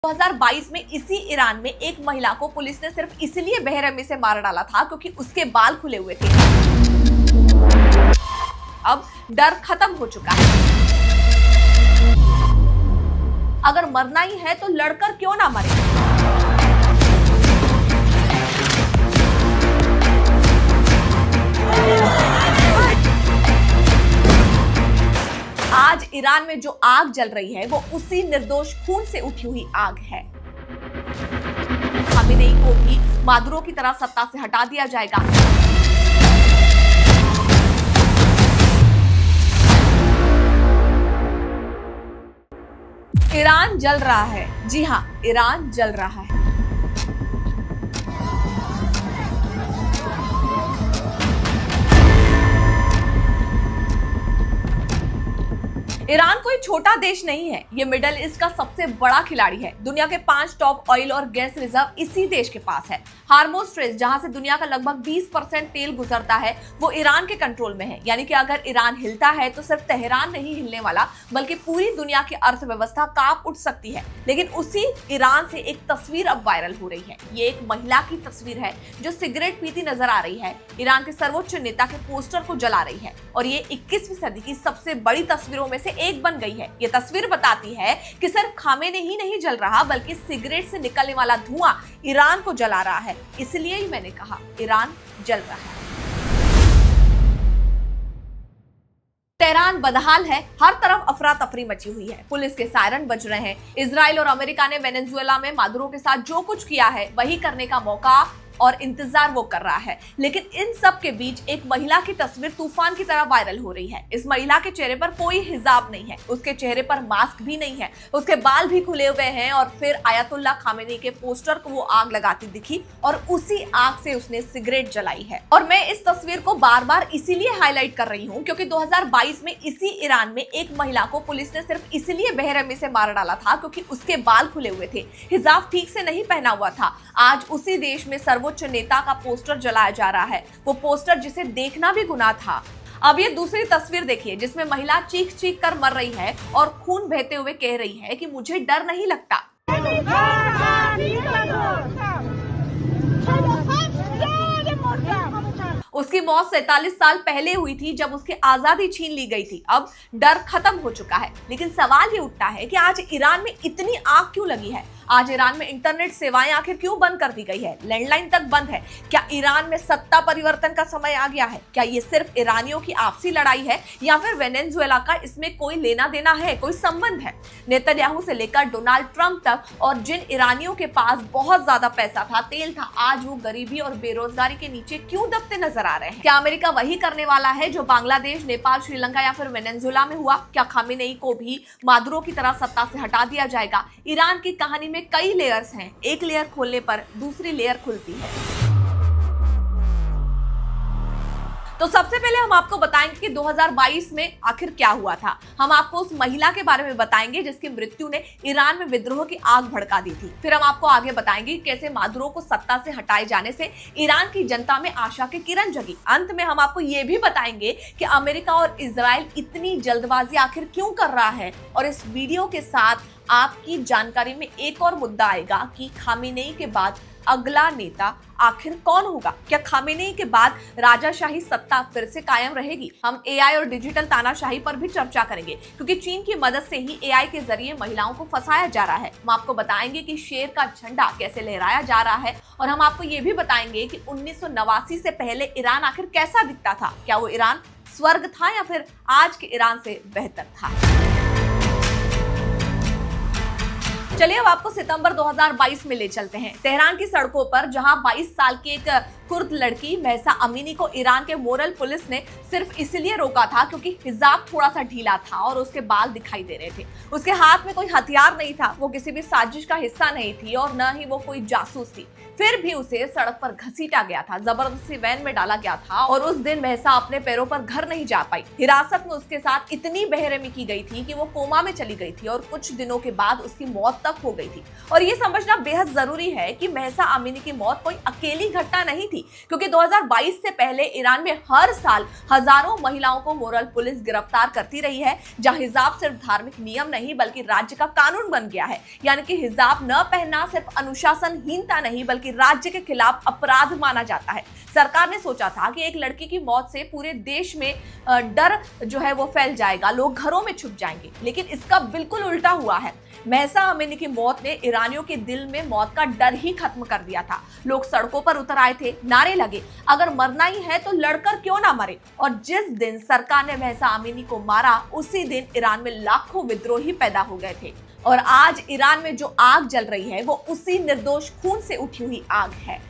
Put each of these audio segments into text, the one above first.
2022 में इसी ईरान में एक महिला को पुलिस ने सिर्फ इसलिए बेरहमी से मार डाला था क्योंकि उसके बाल खुले हुए थे। अब डर खत्म हो चुका है। अगर मरना ही है तो लड़कर क्यों ना मरे। आज ईरान में जो आग जल रही है वो उसी निर्दोष खून से उठी हुई आग है। खामेनेई को भी मादुरो की तरह सत्ता से हटा दिया जाएगा। ईरान जल रहा है। जी हां, ईरान जल रहा है। ईरान कोई छोटा देश नहीं है, ये मिडिल ईस्ट का सबसे बड़ा खिलाड़ी है। दुनिया के 5 टॉप ऑयल और गैस रिजर्व इसी देश के पास है। हार्मोज स्ट्रेस, जहां से दुनिया का लगभग 20% तेल गुजरता है, वो ईरान के कंट्रोल में है। यानी कि अगर ईरान हिलता है तो सिर्फ तेहरान नहीं हिलने वाला, बल्कि पूरी दुनिया की अर्थव्यवस्था कांप उठ सकती है। लेकिन उसी ईरान से एक तस्वीर अब वायरल हो रही है। ये एक महिला की तस्वीर है जो सिगरेट पीती नजर आ रही है। ईरान के सर्वोच्च नेता के पोस्टर को जला रही है और ये 21वीं सदी की सबसे बड़ी तस्वीरों में से एक बन गई है। ये तस्वीर बताती है कि सिर्फ खामेनेई ही नहीं जल रहा, बल्कि सिगरेट से निकलने वाला धुआं ईरान को जला रहा है। इसलिए ही मैंने कहा ईरान जल रहा है। तेहरान बदहाल है, हर तरफ अफरा तफरी मची हुई है। पुलिस के सायरन बज रहे हैं। इजराइल और अमेरिका ने वेनेजुएला में मादुरो के साथ जो कुछ किया है वही करने का मौका और इंतजार वो कर रहा है। लेकिन इन सब के बीच एक महिला की तस्वीर तूफान की तरह वायरल हो रही है। इस महिला के चेहरे पर कोई हिजाब नहीं है, उसके चेहरे पर मास्क भी नहीं है, उसके बाल भी खुले हुए हैं और फिर आयतुल्ला खामेनी के पोस्टर को वो आग लगाती दिखी और उसी आग से उसने सिगरेट जलाई है। और मैं इस तस्वीर को बार बार इसीलिए हाईलाइट कर रही हूँ क्योंकि 2022 में इसी ईरान में एक महिला को पुलिस ने सिर्फ इसलिए बेरहमी से मार डाला था क्योंकि उसके बाल खुले हुए थे, हिजाब ठीक से नहीं पहना हुआ था। आज उसी देश में सर्वोच्च नेता का पोस्टर जलाया जा रहा है, वो पोस्टर जिसे देखना भी गुनाह था। अब ये दूसरी तस्वीर देखिए जिसमें महिला चीख चीख कर मर रही है और खून बहते हुए कह रही है कि मुझे डर नहीं लगता। उसकी मौत 47 साल पहले हुई थी जब उसकी आजादी छीन ली गई थी। अब डर खत्म हो चुका है। लेकिन सवाल ये उठता है कि आज ईरान में इतनी आग क्यों लगी है। आज ईरान में इंटरनेट सेवाएं आखिर क्यों बंद कर दी गई है, लैंडलाइन तक बंद है। क्या ईरान में सत्ता परिवर्तन का समय आ गया है? क्या ये सिर्फ ईरानियों की आपसी लड़ाई है या फिर वेनेजुएला का इसमें कोई लेना देना है, कोई संबंध है? नेतन्याहू से लेकर डोनाल्ड ट्रंप तक और जिन ईरानियों के पास बहुत ज्यादा पैसा था, तेल था, आज वो गरीबी और बेरोजगारी के नीचे क्यों दबते नजर आ रहे हैं? क्या अमेरिका वही करने वाला है जो बांग्लादेश, नेपाल, श्रीलंका या फिर वेनेजुएला में हुआ? क्या खामेनेई को भी मादुरो की तरह सत्ता से हटा दिया जाएगा? ईरान की कहानी में कई लेयर्स हैं, एक लेयर खोलने पर दूसरी लेयर खुलती है। तो सबसे पहले हम आपको बताएंगे कि 2022 में आखिर क्या हुआ था। हम आपको उस महिला के बारे में बताएंगे जिसकी मृत्यु ने ईरान में विद्रोह की आग भड़का दी थी। फिर हम आपको आगे बताएंगे कैसे मादुरो को सत्ता से हटाए जाने से ईरान की जनता में आशा की किरण जगी। अंत में हम आपको ये भी बताएंगे कि अमेरिका और इजराइल इतनी जल्दबाजी आखिर क्यों कर रहा है। और इस वीडियो के साथ आपकी जानकारी में एक और मुद्दा आएगा कि खामेनेई के बाद अगला नेता आखिर कौन होगा। क्या खामेनेई के बाद राजाशाही सत्ता फिर से कायम रहेगी? हम एआई और डिजिटल तानाशाही पर भी चर्चा करेंगे क्योंकि चीन की मदद से ही एआई के जरिए महिलाओं को फंसाया जा रहा है। हम आपको बताएंगे कि शेर का झंडा कैसे लहराया जा रहा है और हम आपको ये भी बताएंगे कि 1989 से पहले ईरान आखिर कैसा दिखता था। क्या वो ईरान स्वर्ग था या फिर आज के ईरान से बेहतर था? चलिए अब आपको सितंबर 2022 में ले चलते हैं। तेहरान की सड़कों पर जहां 22 साल की एक कुर्द लड़की महसा अमीनी को ईरान के मोरल पुलिस ने सिर्फ इसलिए रोका था क्योंकि हिजाब थोड़ा सा ढीला था और उसके बाल दिखाई दे रहे थे। उसके हाथ में कोई हथियार नहीं था, वो किसी भी साजिश का हिस्सा नहीं थी और न ही वो कोई जासूस थी। फिर भी उसे सड़क पर घसीटा गया था, जबरदस्ती वैन में डाला गया था और उस दिन महसा अपने पैरों पर घर नहीं जा पाई। हिरासत में उसके साथ इतनी बेरहमी की गई थी कि वो कोमा में चली गई थी और कुछ दिनों के बाद उसकी मौत तक हो गई थी। और ये समझना बेहद जरूरी है कि महसा अमीनी की मौत कोई अकेली घटना नहीं थी, क्योंकि 2022 से पहले ईरान में हर साल हजारों महिलाओं को मोरल पुलिस गिरफ्तार करती रही है, जहां हिजाब सिर्फ धार्मिक नियम नहीं बल्कि राज्य का कानून बन गया है। यानी कि हिजाब न पहनना सिर्फ अनुशासनहीनता नहीं बल्कि राज्य के खिलाफ अपराध माना जाता है। सरकार ने सोचा था कि एक लड़की की मौत से पूरे देश में डर जो है वो फैल जाएगा, लोग घरों में छुप जाएंगे, लेकिन इसका बिल्कुल उल्टा हुआ है। महसा अमीनी की मौत ने ईरानियों के दिल में मौत का डर ही खत्म कर दिया था। लोग सड़कों पर उतर आए थे, नारे लगे, अगर मरना ही है तो लड़कर क्यों ना मरे। और जिस दिन सरकार ने महसा अमीनी को मारा, उसी दिन ईरान में लाखों विद्रोही पैदा हो गए थे। और आज ईरान में जो आग जल रही है वो उसी निर्दोष खून से उठी हुई आग है।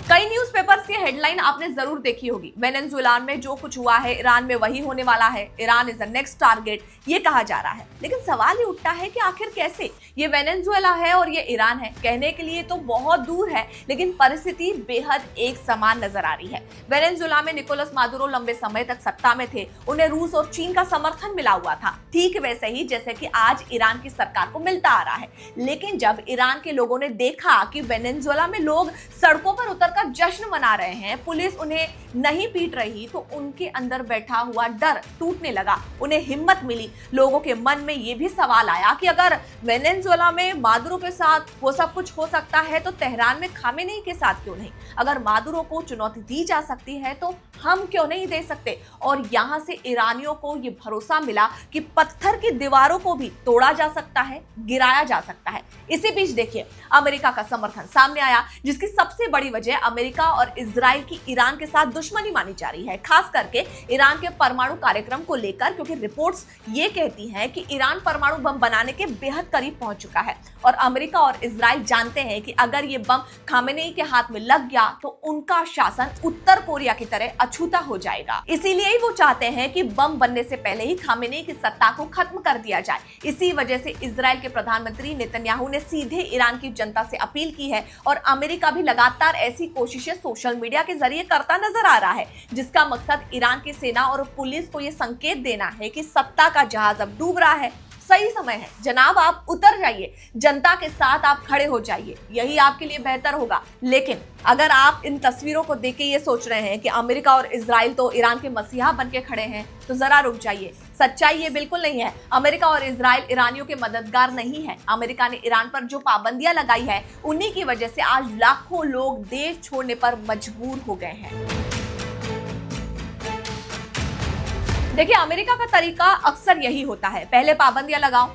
कई न्यूज़पेपर्स की हेडलाइन आपने जरूर देखी होगी, वेनेजुएला में जो कुछ हुआ है ईरान में वही होने वाला है, Iran is the next target, ये कहा जा रहा है। लेकिन सवाल ये उठता है कि आखिर कैसे? ये वेनेजुएला है और ये ईरान है, कहने के लिए तो बहुत दूर है, लेकिन परिस्थिति बेहद एक समान नजर आ रही है। वेनेजुएला में निकोलस मादुरो लंबे समय तक सत्ता में थे, उन्हें रूस और चीन का समर्थन मिला हुआ था, ठीक वैसे ही जैसे कि आज ईरान की सरकार को मिलता आ रहा है। लेकिन जब ईरान के लोगों ने देखा कि वेनेजुएला में लोग सड़कों पर उतर का जश्न मना रहे हैं, पुलिस उन्हें नहीं पीट रही, तो उनके अंदर बैठा हुआ डर टूटने लगा, उन्हें हिम्मत मिली। लोगों के मन में यह भी सवाल आया कि अगर वेनेजुएला में मादुरो के साथ वो सब कुछ हो सकता है तो तेहरान में खामेनेई के साथ क्यों नहीं? अगर मादुरो को चुनौती दी जा सकती है तो हम क्यों नहीं दे सकते? और यहां से ईरानियों को यह भरोसा मिला कि पत्थर की दीवारों को भी तोड़ा जा सकता है, गिराया जा सकता है। इसी बीच देखिए, अमेरिका का समर्थन सामने आया, जिसकी सबसे बड़ी वजह अमेरिका और इजराइल की ईरान के साथ दुश्मनी मानी जा रही है, खास करके ईरान के परमाणु कार्यक्रम को लेकर, क्योंकि रिपोर्ट्स ये कहती हैं कि ईरान परमाणु बम बनाने के बेहद करीब पहुंच चुका है और अमेरिका और इजराइल जानते हैं कि अगर ये बम खामेनेई के हाथ में लग गया तो उनका शासन उत्तर कोरिया की तरह अछूता हो जाएगा। इसीलिए ही वो चाहते हैं कि बम बनने से पहले ही खामेनेई की सत्ता को खत्म कर दिया जाए। इसी वजह से इजराइल के प्रधानमंत्री नेतन्याहू ने सीधे ईरान की जनता से अपील की है और अमेरिका भी लगातार ऐसी कोशिशें सोशल मीडिया के जरिए करता नजर आ रहा है, जिसका मकसद ईरान की सेना और पुलिस को यह संकेत देना है कि सत्ता का जहाज अब डूब रहा है, सही समय है जनाब, आप उतर जाइए, जनता के साथ आप खड़े हो जाइए, यही आपके लिए बेहतर होगा। लेकिन अगर आप इन तस्वीरों को देख के ये सोच रहे हैं कि अमेरिका और इजराइल तो ईरान के मसीहा बन के खड़े हैं, तो जरा रुक जाइए। सच्चाई ये बिल्कुल नहीं है। अमेरिका और इजराइल ईरानियों के मददगार नहीं है। अमेरिका ने ईरान पर जो पाबंदियां लगाई है, उन्हीं की वजह से आज लाखों लोग देश छोड़ने पर मजबूर हो गए हैं। देखिए, अमेरिका का तरीका अक्सर यही होता है, पहले पाबंदियां लगाओ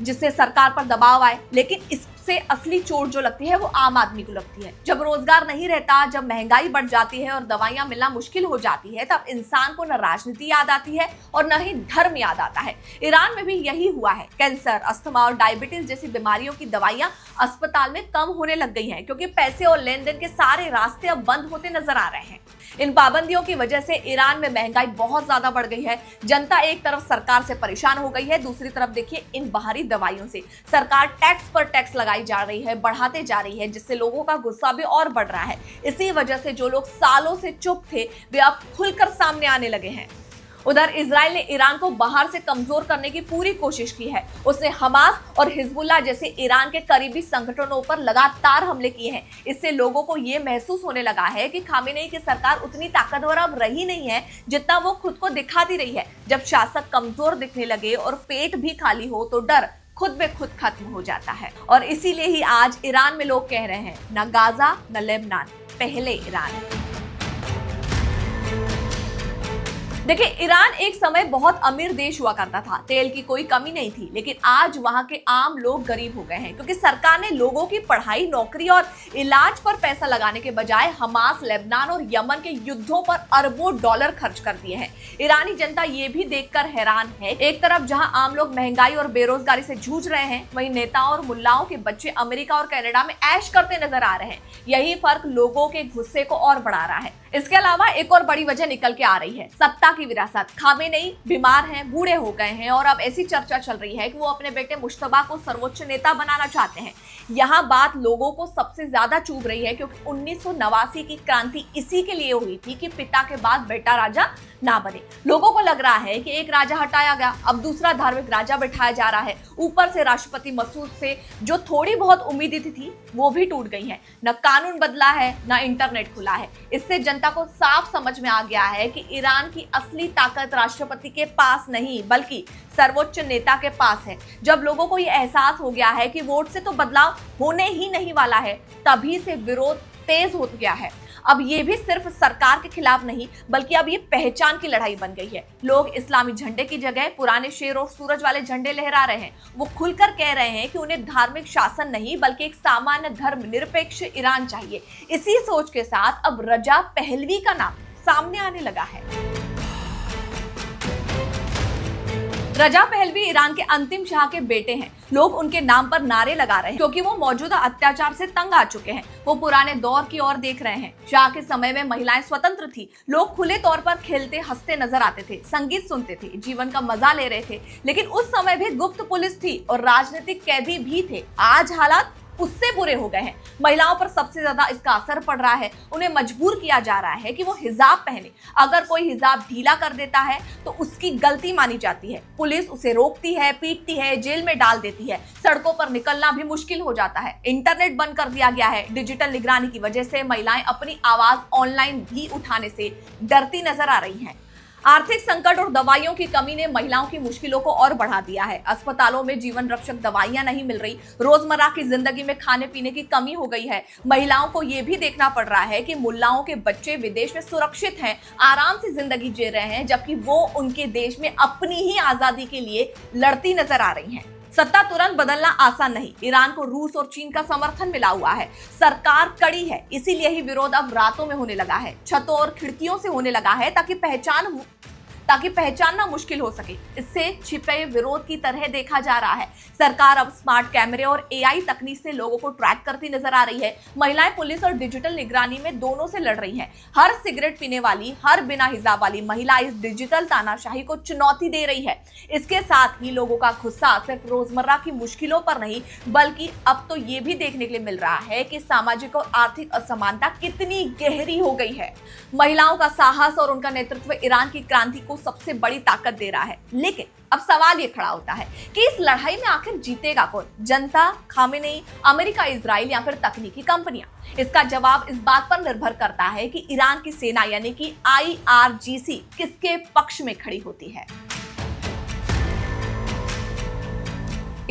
जिससे सरकार पर दबाव आए, लेकिन इससे असली चोट जो लगती है वो आम आदमी को लगती है। जब रोजगार नहीं रहता, जब महंगाई बढ़ जाती है और दवाइयां मिलना मुश्किल हो जाती है, तब इंसान को न राजनीति याद आती है और न ही धर्म याद आता है। ईरान में भी यही हुआ है। कैंसर, अस्थमा और डायबिटीज जैसी बीमारियों की दवाइयां अस्पताल में कम होने लग गई हैं, क्योंकि पैसे और लेन देन के सारे रास्ते अब बंद होते नजर आ रहे हैं। इन पाबंदियों की वजह से ईरान में महंगाई बहुत ज्यादा बढ़ गई है। जनता एक तरफ सरकार से परेशान हो गई है, दूसरी तरफ देखिए इन बाहरी दवाइयों से सरकार टैक्स पर टैक्स लगाई जा रही है, बढ़ाते जा रही है, जिससे लोगों का गुस्सा भी और बढ़ रहा है। इसी वजह से जो लोग सालों से चुप थे, वे अब खुलकर सामने आने लगे हैं। उधर इजराइल ने ईरान को बाहर से कमजोर करने की पूरी कोशिश की है। उसने हमास और हिजबुल्लाह जैसे ईरान के करीबी संगठनों पर लगातार हमले किए हैं। इससे लोगों को ये महसूस होने लगा है कि खामेनेई की सरकार उतनी ताकतवर अब रही नहीं है जितना वो खुद को दिखाती रही है। जब शासक कमजोर दिखने लगे और पेट भी खाली हो तो डर खुद ब खुद खत्म हो जाता है। और इसीलिए ही आज ईरान में लोग कह रहे हैं, न गाजा न लेबनान, पहले ईरान। देखिए, ईरान एक समय बहुत अमीर देश हुआ करता था, तेल की कोई कमी नहीं थी, लेकिन आज वहां के आम लोग गरीब हो गए हैं, क्योंकि सरकार ने लोगों की पढ़ाई, नौकरी और इलाज पर पैसा लगाने के बजाय हमास, लेबनान और यमन के युद्धों पर अरबों डॉलर खर्च कर दिए हैं। ईरानी जनता ये भी देखकर हैरान है, एक तरफ जहां आम लोग महंगाई और बेरोजगारी से जूझ रहे हैं, वहीं नेताओं और मुल्लाओं के बच्चे अमेरिका और कनाडा में ऐश करते नजर आ रहे हैं। यही फर्क लोगों के गुस्से को और बढ़ा रहा है। इसके अलावा एक और बड़ी वजह निकल के आ रही है, सत्ता की विरासत। खामेनेई बीमार हैं, बूढ़े हो गए हैं और अब ऐसी चर्चा चल रही है कि वो अपने बेटे मुश्तबा को सर्वोच्च नेता बनाना चाहते हैं। यहाँ बात लोगों को सबसे ज्यादा चुभ रही है क्योंकि 1989 की क्रांति इसी के लिए हुई थी कि पिता के बाद बेटा राजा ना बने। लोगों को लग रहा है कि एक राजा हटाया गया, अब दूसरा धार्मिक राजा बैठाया जा रहा है। ऊपर से राष्ट्रपति मसूद से जो थोड़ी बहुत उम्मीदें थी वो भी टूट गई हैं। न कानून बदला है, न इंटरनेट खुला है। इससे जनता को साफ समझ में आ गया है कि ईरान की असली ताकत राष्ट्रपति के पास नहीं बल्कि सर्वोच्च नेता के पास है। जब लोगों को यह एहसास हो गया है कि वोट से तो बदलाव होने ही नहीं वाला है, तभी से विरोध तेज हो गया है। अब ये भी सिर्फ सरकार के खिलाफ नहीं बल्कि अब ये पहचान की लड़ाई बन गई है। लोग इस्लामी झंडे की जगह पुराने शेर और सूरज वाले झंडे लहरा रहे हैं। वो खुलकर कह रहे हैं कि उन्हें धार्मिक शासन नहीं बल्कि एक सामान्य धर्मनिरपेक्ष ईरान चाहिए। इसी सोच के साथ अब रजा पहलवी का नाम सामने आने लगा है। रजा पहलवी ईरान के अंतिम शाह के बेटे हैं। लोग उनके नाम पर नारे लगा रहे हैं क्योंकि वो मौजूदा अत्याचार से तंग आ चुके हैं। वो पुराने दौर की ओर देख रहे हैं। शाह के समय में महिलाएं स्वतंत्र थी। लोग खुले तौर पर खेलते हंसते नजर आते थे, संगीत सुनते थे, जीवन का मजा ले रहे थे। लेकिन उस समय भी गुप्त पुलिस थी और राजनीतिक कैदी भी थे। आज हालात उससे बुरे हो गए हैं। महिलाओं पर सबसे ज्यादा इसका असर पड़ रहा है। उन्हें मजबूर किया जा रहा है कि वो हिजाब पहने। अगर कोई हिजाब ढीला कर देता है तो उसकी गलती मानी जाती है। पुलिस उसे रोकती है, पीटती है, जेल में डाल देती है। सड़कों पर निकलना भी मुश्किल हो जाता है। इंटरनेट बंद कर दिया गया है। डिजिटल निगरानी की वजह से महिलाएं अपनी आवाज ऑनलाइन भी उठाने से डरती नजर आ रही हैं। आर्थिक संकट और दवाइयों की कमी ने महिलाओं की मुश्किलों को और बढ़ा दिया है। अस्पतालों में जीवन रक्षक दवाइयां नहीं मिल रही। रोजमर्रा की जिंदगी में खाने पीने की कमी हो गई है। महिलाओं को यह भी देखना पड़ रहा है कि मुल्लाओं के बच्चे विदेश में सुरक्षित हैं, आराम से जिंदगी जी रहे हैं, जबकि वो उनके देश में अपनी ही आजादी के लिए लड़ती नजर आ रही हैं। सत्ता तुरंत बदलना आसान नहीं। ईरान को रूस और चीन का समर्थन मिला हुआ है। सरकार कड़ी है, इसीलिए ही विरोध अब रातों में होने लगा है, छतों और खिड़कियों से होने लगा है ताकि पहचानना मुश्किल हो सके। इससे छिपे विरोध की तरह देखा जा रहा है। सरकार अब स्मार्ट कैमरे और एआई तकनीक से लोगों को ट्रैक करती नजर आ रही है। महिलाएं पुलिस और डिजिटल निगरानी में दोनों से लड़ रही हैं। हर सिगरेट पीने वाली, हर बिना हिजाब वाली महिला इस डिजिटल तानाशाही को चुनौती दे रही है। इसके साथ ही लोगों का गुस्सा सिर्फ रोजमर्रा की मुश्किलों पर नहीं बल्कि अब तो ये भी देखने के लिए मिल रहा है कि सामाजिक और आर्थिक असमानता कितनी गहरी हो गई है। महिलाओं का साहस और उनका नेतृत्व ईरान की क्रांति को सबसे बड़ी ताकत दे रहा है। लेकिन अब सवाल ये खड़ा होता है कि इस लड़ाई में आखिर जीतेगा कौन? जनता, खामेनेई, अमेरिका, इजराइल या फिर तकनीकी कंपनियां? इसका जवाब इस बात पर निर्भर करता है कि ईरान की सेना यानी कि IRGC किसके पक्ष में खड़ी होती है।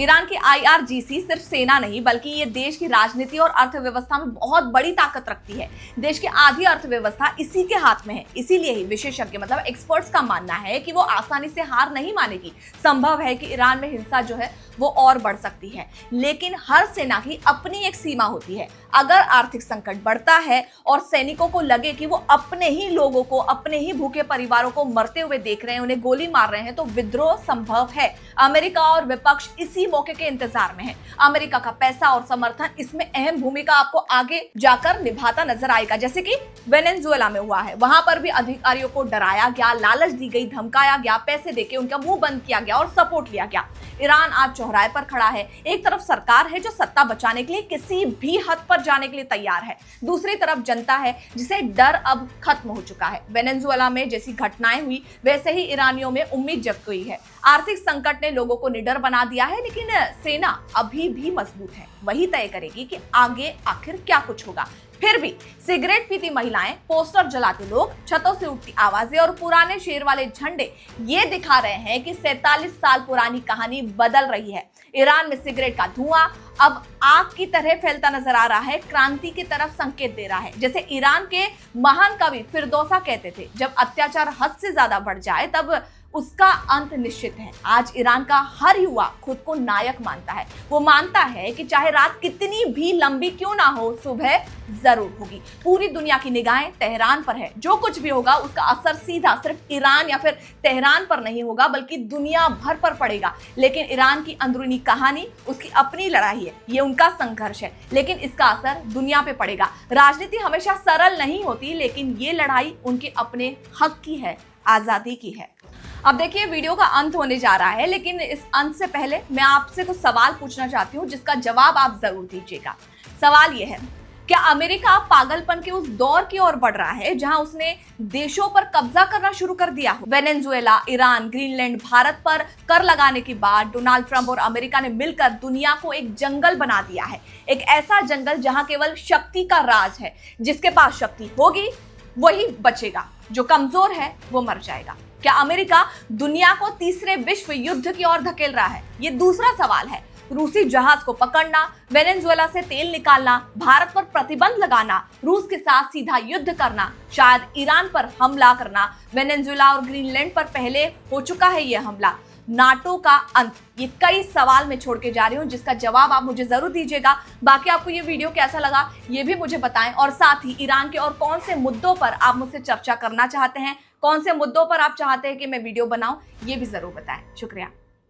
ईरान की IRGC सिर्फ सेना नहीं बल्कि ये देश की राजनीति और अर्थव्यवस्था में बहुत बड़ी ताकत रखती है। देश की आधी अर्थव्यवस्था इसी के हाथ में है। इसीलिए ही विशेषज्ञ मतलब एक्सपर्ट्स का मानना है कि वो आसानी से हार नहीं मानेगी। संभव है कि ईरान में हिंसा जो है वो और बढ़ सकती है, लेकिन हर सेना की अपनी एक सीमा होती है। अगर आर्थिक संकट बढ़ता है और सैनिकों को लगे कि वो अपने ही लोगों को, अपने ही भूखे परिवारों को मरते हुए देख रहे हैं, उन्हें गोली मार रहे हैं, तो विद्रोह संभव है। अमेरिका और विपक्ष इसी मौके के इंतजार में है। अमेरिका का पैसा और समर्थन इसमें अहम भूमिका आपको आगे जाकर निभाता नजर आएगा, जैसे कि वेनेजुएला में हुआ है। वहां पर भी अधिकारियों को डराया गया, लालच दी गई, धमकाया गया, पैसे देके उनका मुंह बंद किया गया और सपोर्ट लिया गया। ईरान आज चौराहे पर खड़ा है। एक तरफ सरकार है जो सत्ता बचाने के लिए किसी भी हद पर जाने के लिए तैयार है, दूसरी तरफ जनता है जिसे डर अब खत्म हो चुका है। वेनेजुएला में जैसी घटनाएं हुई वैसे ही ईरानियों में उम्मीद जग गई है। आर्थिक संकट ने लोगों को निडर बना दिया है, लेकिन सेना अभी भी मजबूत है। वही तय करेगी कि आगे आखिर क्या कुछ होगा। फिर भी सिगरेट पीती महिलाएं, पोस्टर जलाते लोग, छतों से उठती आवाजें और पुराने शेर वाले झंडे ये दिखा रहे हैं कि 47 साल पुरानी कहानी बदल रही है। ईरान में सिगरेट का धुआं अब आग की तरह फैलता नजर आ रहा है, क्रांति की तरफ संकेत दे रहा है। जैसे ईरान के महान कवि फिरदौसा कहते थे, जब अत्याचार हद से ज्यादा बढ़ जाए तब उसका अंत निश्चित है। आज ईरान का हर युवा खुद को नायक मानता है। वो मानता है कि चाहे रात कितनी भी लंबी क्यों ना हो, सुबह जरूर होगी। पूरी दुनिया की निगाहें तेहरान पर है। जो कुछ भी होगा उसका असर सीधा सिर्फ ईरान या फिर तेहरान पर नहीं होगा, बल्कि दुनिया भर पर पड़ेगा। लेकिन ईरान की अंदरूनी कहानी, उसकी अपनी लड़ाई है, ये उनका संघर्ष है, लेकिन इसका असर दुनिया पे पड़ेगा। राजनीति हमेशा सरल नहीं होती, लेकिन ये लड़ाई उनके अपने हक की है, आजादी की है। अब देखिए, वीडियो का अंत होने जा रहा है, लेकिन इस अंत से पहले मैं आपसे कुछ सवाल पूछना चाहती हूँ जिसका जवाब आप जरूर दीजिएगा। सवाल यह है, क्या अमेरिका पागलपन के उस दौर की ओर बढ़ रहा है जहां उसने देशों पर कब्जा करना शुरू कर दिया हो? वेनेजुएला, ईरान, ग्रीनलैंड, भारत पर कर लगाने के बाद डोनाल्ड ट्रंप और अमेरिका ने मिलकर दुनिया को एक जंगल बना दिया है। एक ऐसा जंगल जहां केवल शक्ति का राज है। जिसके पास शक्ति होगी वही बचेगा, जो कमजोर है वो मर जाएगा। क्या अमेरिका दुनिया को तीसरे विश्व युद्ध की ओर धकेल रहा है? ये दूसरा सवाल है। रूसी जहाज को पकड़ना, वेनेजुएला से तेल निकालना, भारत पर प्रतिबंध लगाना, रूस के साथ सीधा युद्ध करना, शायद ईरान पर हमला करना, वेनेजुएला और ग्रीनलैंड पर पहले हो चुका है यह हमला, नाटो का अंत। ये कई सवाल मैं छोड़ के जा रही हूँ जिसका जवाब आप मुझे जरूर दीजिएगा। बाकी आपको ये वीडियो कैसा लगा ये भी मुझे बताएं, और साथ ही ईरान के और कौन से मुद्दों पर आप मुझसे चर्चा करना चाहते हैं, कौन से मुद्दों पर आप चाहते हैं कि मैं वीडियो बनाऊं, ये भी जरूर बताएं। शुक्रिया।